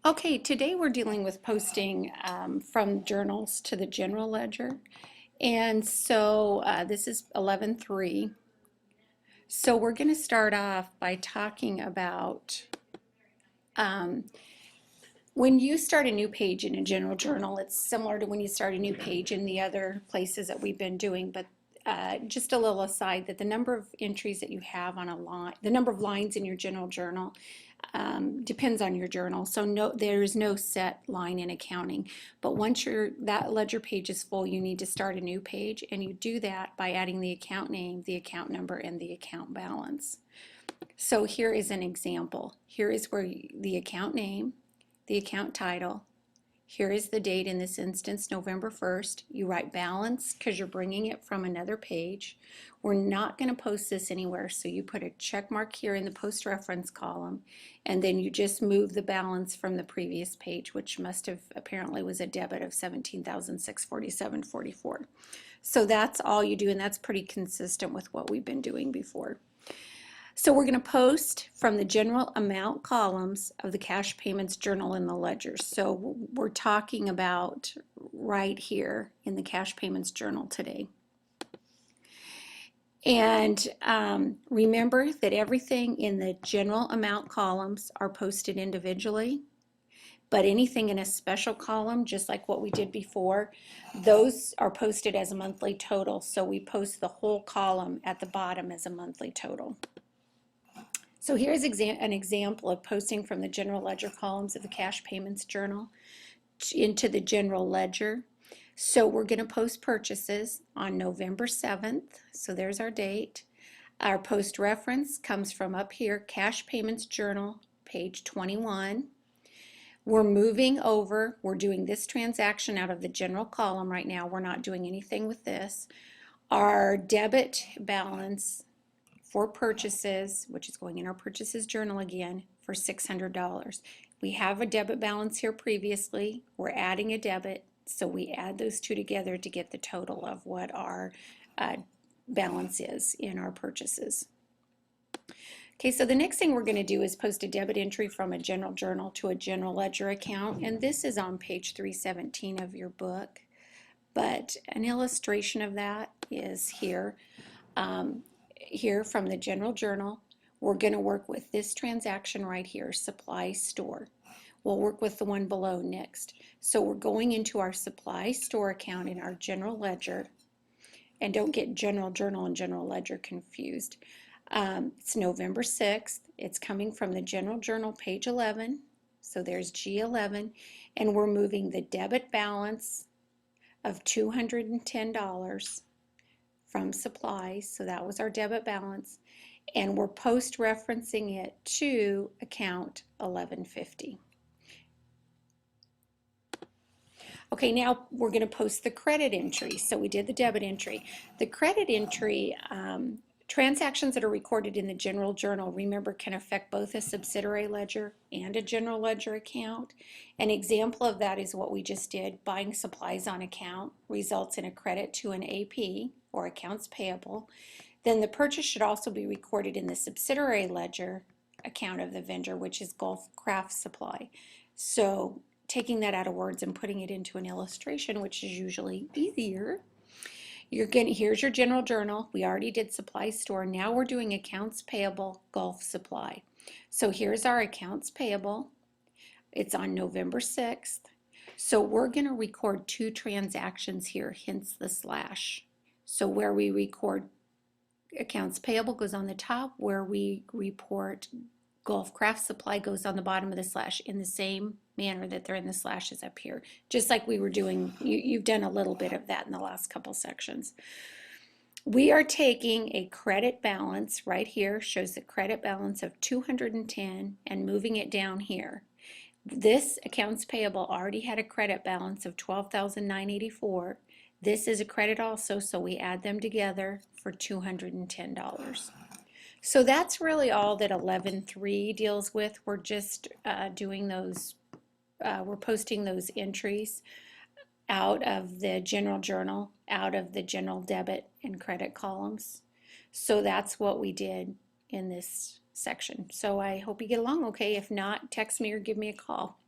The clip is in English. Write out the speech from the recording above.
Okay, today we're dealing with posting from journals to the general ledger. And so this is 11:3. So we're going to start off by talking about um, when you start a new page in a general journal, it's similar to when you start a new page in the other places that we've been doing, but just a little aside that the number of entries that you have on a line, the number of lines in your general journal depends on your journal. So no, there is no set line in accounting. But once that ledger page is full, you need to start a new page, and you do that by adding the account name, the account number, and the account balance. So here is an example. Here is where the account name, the account title. Here is the date, in this instance, November 1st. You write balance because you're bringing it from another page. We're not going to post this anywhere, so you put a check mark here in the post reference column, and then you just move the balance from the previous page, which must have apparently was a debit of $17,647.44. So that's all you do, and that's pretty consistent with what we've been doing before. So we're going to post from the general amount columns of the cash payments journal in the ledger. So we're talking about right here in the cash payments journal today. And remember that everything in the general amount columns are posted individually, but anything in a special column, just like what we did before, those are posted as a monthly total. So we post the whole column at the bottom as a monthly total. So here's an example of posting from the general ledger columns of the cash payments journal into the general ledger. So we're going to post purchases on November 7th. So there's our date. Our post reference comes from up here, cash payments journal, page 21. We're moving over. We're doing this transaction out of the general column right now. We're not doing anything with this. Our debit balance for purchases, which is going in our purchases journal again, for $600. We have a debit balance here previously. We're adding a debit, so we add those two together to get the total of what our balance is in our purchases. Okay, so the next thing we're going to do is post a debit entry from a general journal to a general ledger account, and this is on page 317 of your book, but an illustration of that is here. Here from the general journal, we're going to work with this transaction right here, supply store. We'll work with the one below next. So we're going into our supply store account in our general ledger, and don't get general journal and general ledger confused. It's November 6th. It's coming from the general journal, page 11. So there's G11, and we're moving the debit balance of $210 from supplies, so that was our debit balance, and we're post-referencing it to account 1150. Okay, now we're going to post the credit entry. So we did the debit entry. The credit entry, transactions that are recorded in the general journal, remember, can affect both a subsidiary ledger and a general ledger account. An example of that is what we just did. Buying supplies on account results in a credit to an AP, or accounts payable. Then the purchase should also be recorded in the subsidiary ledger account of the vendor, which is Gulf Craft Supply. So taking that out of words and putting it into an illustration, which is usually easier, here's your general journal. We already did supply store. Now we're doing accounts payable, Gulf Supply. So here's our accounts payable. It's on November 6th. So we're going to record two transactions here, hence the slash. So where we record accounts payable goes on the top, where we report Gulf Craft Supply goes on the bottom of the slash, in the same manner that they're in the slashes up here. Just like we were doing, you've done a little bit of that in the last couple sections. We are taking a credit balance right here, shows the credit balance of 210, and moving it down here. This accounts payable already had a credit balance of $12,984. This is a credit also, so we add them together for $210. So that's really all that 11.3 deals with. We're just doing those, we're posting those entries out of the general journal, out of the general debit and credit columns. So that's what we did in this section. So I hope you get along okay. If not, text me or give me a call.